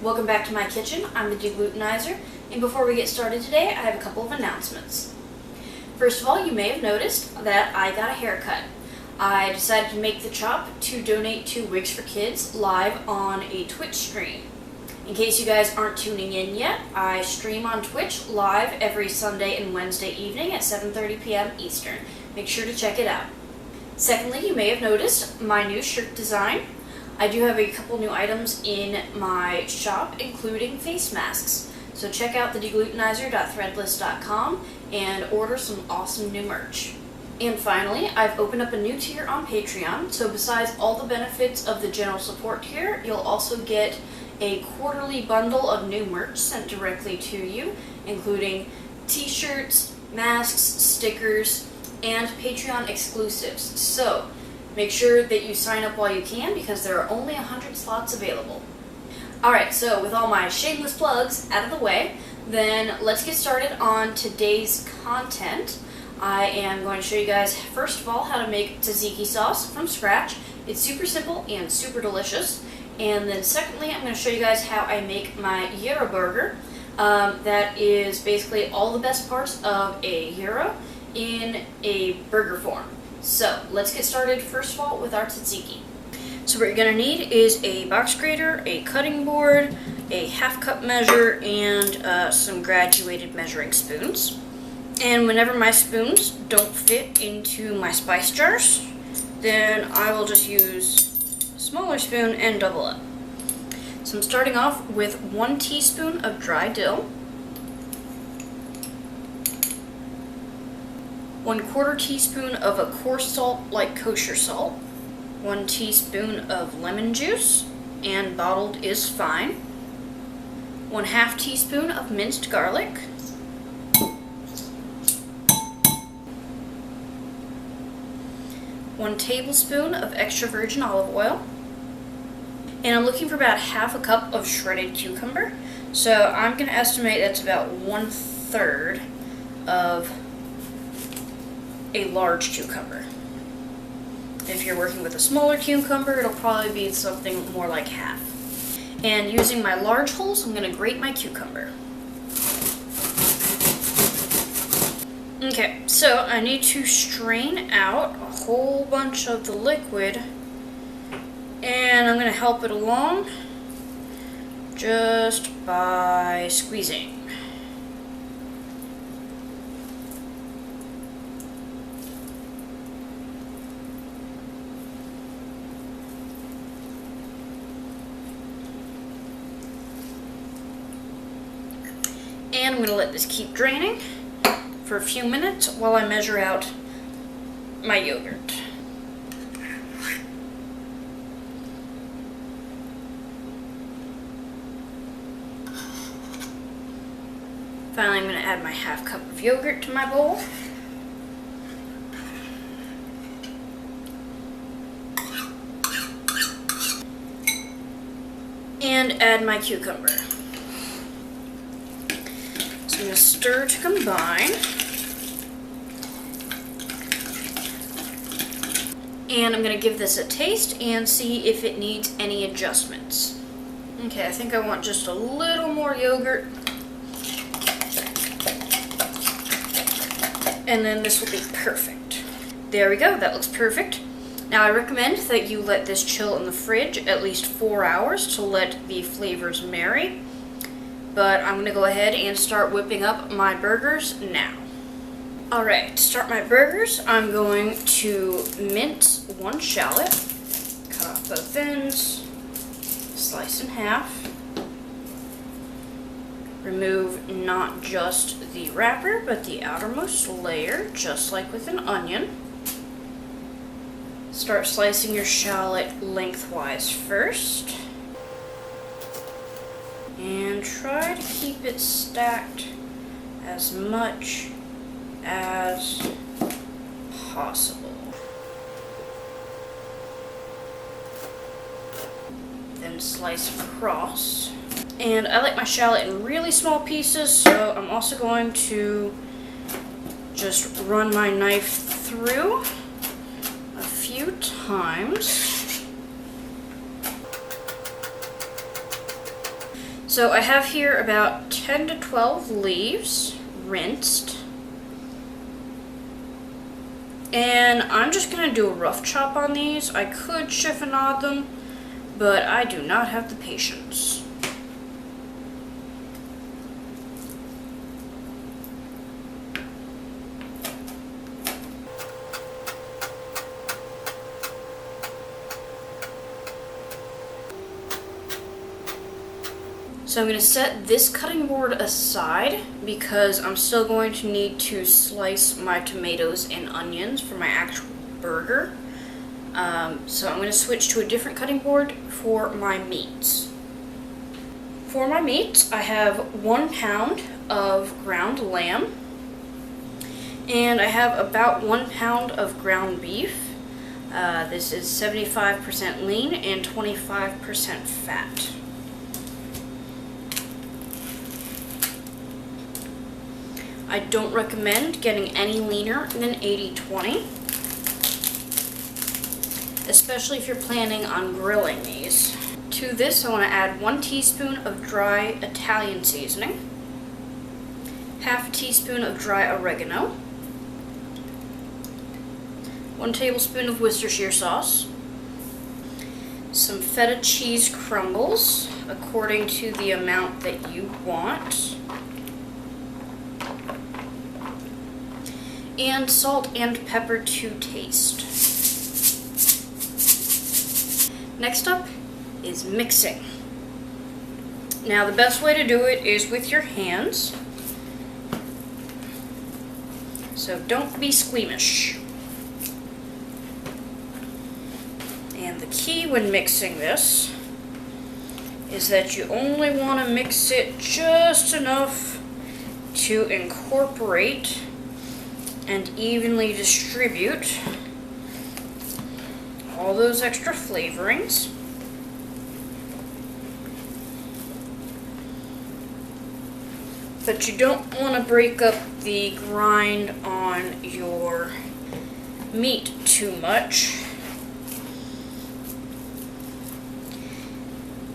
welcome back to my kitchen. I'm the Deglutenizer, and before we get started today, I have a couple of announcements. First of all, you may have noticed that I got a haircut. I decided to make the chop to donate to Wigs for Kids live on a Twitch stream. In case you guys aren't tuning in yet, I stream on Twitch live every Sunday and Wednesday evening at 7:30 p.m. Eastern. Make sure to check it out. Secondly, you may have noticed my new shirt design. I do have a couple new items in my shop, including face masks. So check out the deglutenizer.threadless.com and order some awesome new merch. And finally, I've opened up a new tier on Patreon, so besides all the benefits of the general support tier, you'll also get a quarterly bundle of new merch sent directly to you, including t-shirts, masks, stickers, and Patreon exclusives. So make sure that you sign up while you can because there are only 100 slots available. Alright, so with all my shameless plugs out of the way, then let's get started on today's content. I am going to show you guys, first of all, how to make tzatziki sauce from scratch. It's super simple and super delicious. And then secondly, I'm going to show you guys how I make my gyro burger. That is basically all the best parts of a gyro in a burger form. So let's get started first of all with our tzatziki. So what you're going to need is a box grater, a cutting board, a half cup measure, and some graduated measuring spoons. And whenever my spoons don't fit into my spice jars, then I will just use a smaller spoon and double up. So I'm starting off with 1 teaspoon of dry dill, 1/4 teaspoon of a coarse salt like kosher salt, 1 teaspoon of lemon juice, and bottled is fine, 1/2 teaspoon of minced garlic, 1 tablespoon of extra virgin olive oil, and I'm looking for about 1/2 cup of shredded cucumber. So I'm going to estimate that's about 1/3 of a large cucumber. If you're working with a smaller cucumber, it'll probably be something more like 1/2. And using my large holes, I'm going to grate my cucumber. Okay, so I need to strain out a whole bunch of the liquid, and I'm going to help it along just by squeezing. And I'm going to let this keep draining for a few minutes while I measure out my yogurt. Finally, I'm going to add my 1/2 cup of yogurt to my bowl. And add my cucumber. So I'm going to stir to combine. And I'm going to give this a taste and see if it needs any adjustments. Okay, I think I want just a little more yogurt. And then this will be perfect. There we go, that looks perfect. Now I recommend that you let this chill in the fridge at least 4 hours to let the flavors marry. But I'm going to go ahead and start whipping up my burgers now. Alright, to start my burgers, I'm going to mince 1 shallot, cut off both ends, slice in half, remove not just the wrapper, but the outermost layer, just like with an onion. Start slicing your shallot lengthwise first. And try to keep it stacked as much as possible. Then slice across. And I like my shallot in really small pieces, so I'm also going to just run my knife through a few times. So I have here about 10 to 12 leaves, rinsed. And I'm just going to do a rough chop on these. I could chiffonade them, but I do not have the patience. So I'm going to set this cutting board aside because I'm still going to need to slice my tomatoes and onions for my actual burger. So I'm going to switch to a different cutting board for my meats. For my meats, I have 1 pound of ground lamb, and I have about 1 pound of ground beef. This is 75% lean and 25% fat. I don't recommend getting any leaner than 80-20, especially if you're planning on grilling these. To this, I want to add 1 teaspoon of dry Italian seasoning, half a teaspoon of dry oregano, 1 tablespoon of Worcestershire sauce, some feta cheese crumbles according to the amount that you want, and salt and pepper to taste. Next up is mixing. Now the best way to do it is with your hands, so don't be squeamish. And the key when mixing this is that you only want to mix it just enough to incorporate and evenly distribute all those extra flavorings. But you don't want to break up the grind on your meat too much.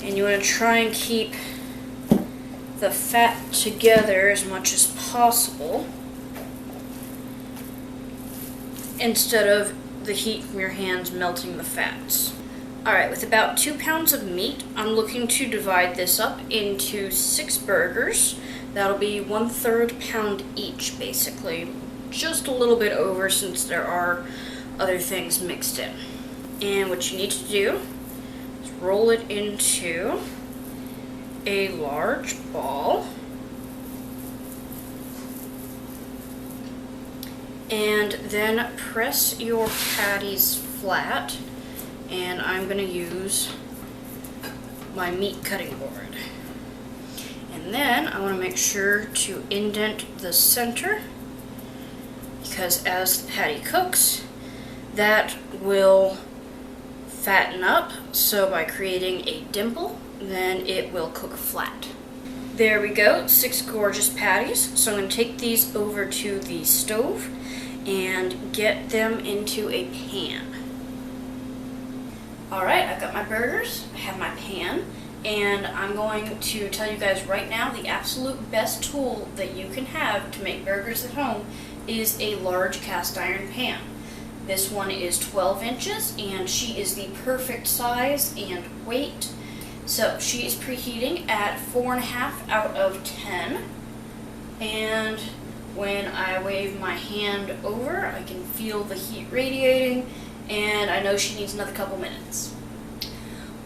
And you want to try and keep the fat together as much as possible, instead of the heat from your hands melting the fats. Alright, with about 2 pounds of meat, I'm looking to divide this up into 6 burgers. That'll be 1/3 pound each, basically. Just a little bit over since there are other things mixed in. And what you need to do is roll it into a large ball. And then press your patties flat, and I'm going to use my meat cutting board. And then I want to make sure to indent the center, because as the patty cooks, that will fatten up, so by creating a dimple, then it will cook flat. There we go, 6 gorgeous patties. So I'm going to take these over to the stove and get them into a pan. Alright, I've got my burgers, I have my pan, and I'm going to tell you guys right now the absolute best tool that you can have to make burgers at home is a large cast iron pan. This one is 12 inches, and she is the perfect size and weight. So she is preheating at 4.5 out of 10, and when I wave my hand over, I can feel the heat radiating, and I know she needs another couple minutes.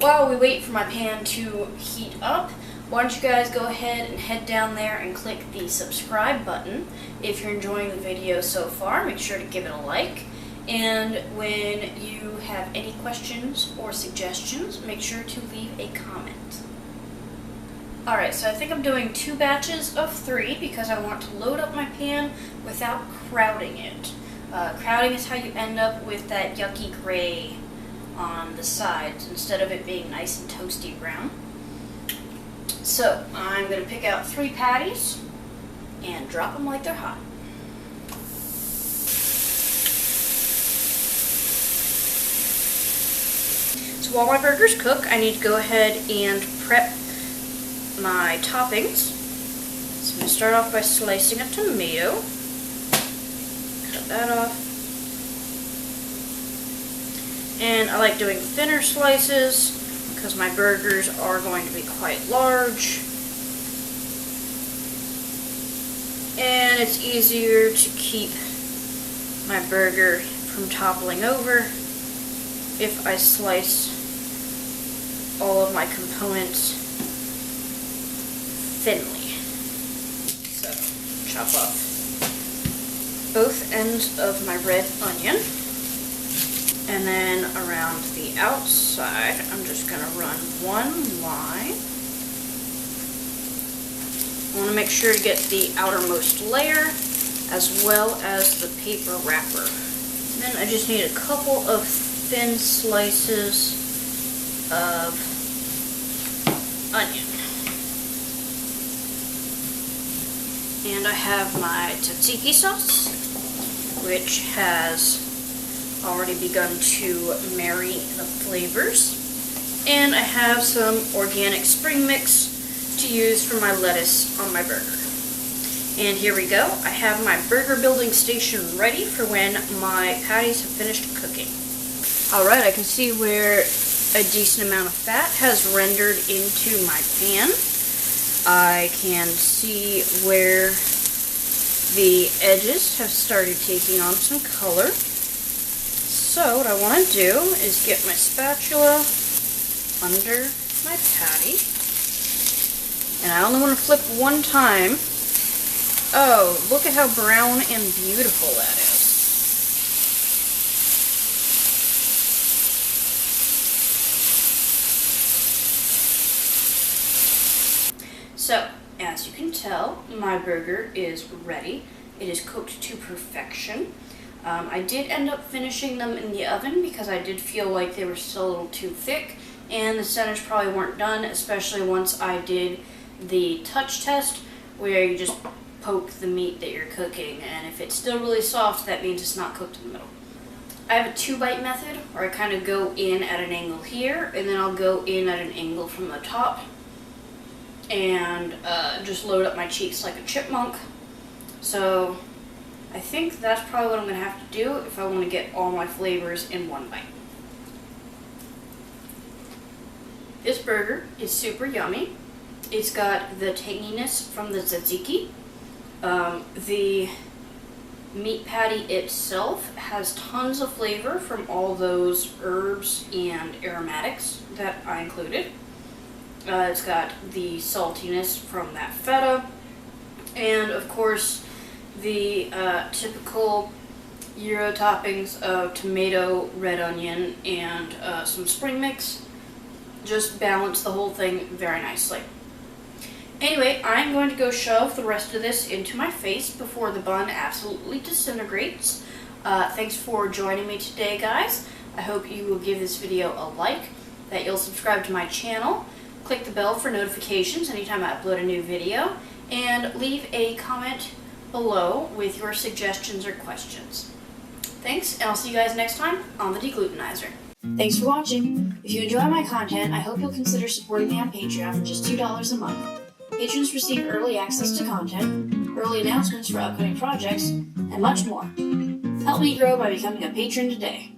While we wait for my pan to heat up, why don't you guys go ahead and head down there and click the subscribe button. If you're enjoying the video so far, make sure to give it a like. And when you have any questions or suggestions, make sure to leave a comment. Alright, so I think I'm doing 2 batches of 3 because I want to load up my pan without crowding it. Crowding is how you end up with that yucky gray on the sides instead of it being nice and toasty brown. So I'm going to pick out 3 patties and drop them like they're hot. So while my burgers cook, I need to go ahead and prep my toppings. So I'm going to start off by slicing a tomato. Cut that off. And I like doing thinner slices because my burgers are going to be quite large. And it's easier to keep my burger from toppling over if I slice all of my components thinly. So, chop off both ends of my red onion. And then around the outside, I'm just going to run one line. I want to make sure to get the outermost layer as well as the paper wrapper. And then I just need a couple of thin slices of onion. And I have my tzatziki sauce, which has already begun to marry the flavors. And I have some organic spring mix to use for my lettuce on my burger. And here we go. I have my burger building station ready for when my patties have finished cooking. Alright, I can see where a decent amount of fat has rendered into my pan. I can see where the edges have started taking on some color. So what I want to do is get my spatula under my patty. And I only want to flip one time. Oh, look at how brown and beautiful that is. So, as you can tell, my burger is ready. It is cooked to perfection. I did end up finishing them in the oven because I did feel like they were still a little too thick, and the centers probably weren't done, especially once I did the touch test where you just poke the meat that you're cooking, and if it's still really soft, that means it's not cooked in the middle. I have a 2-bite method where I kind of go in at an angle here, and then I'll go in at an angle from the top, and just load up my cheeks like a chipmunk. So I think that's probably what I'm going to have to do if I want to get all my flavors in one bite. This burger is super yummy. It's got the tanginess from the tzatziki. The meat patty itself has tons of flavor from all those herbs and aromatics that I included. It's got the saltiness from that feta, and of course the typical Gyro toppings of tomato, red onion, and some spring mix just balance the whole thing very nicely. Anyway, I'm going to go shove the rest of this into my face before the bun absolutely disintegrates. Thanks for joining me today, guys. I hope you will give this video a like, that you'll subscribe to my channel, click the bell for notifications anytime I upload a new video, and leave a comment below with your suggestions or questions. Thanks, and I'll see you guys next time on the Deglutenizer. Thanks for watching. If you enjoy my content, I hope you'll consider supporting me on Patreon for just $2 a month. Patrons receive early access to content, early announcements for upcoming projects, and much more. Help me grow by becoming a patron today.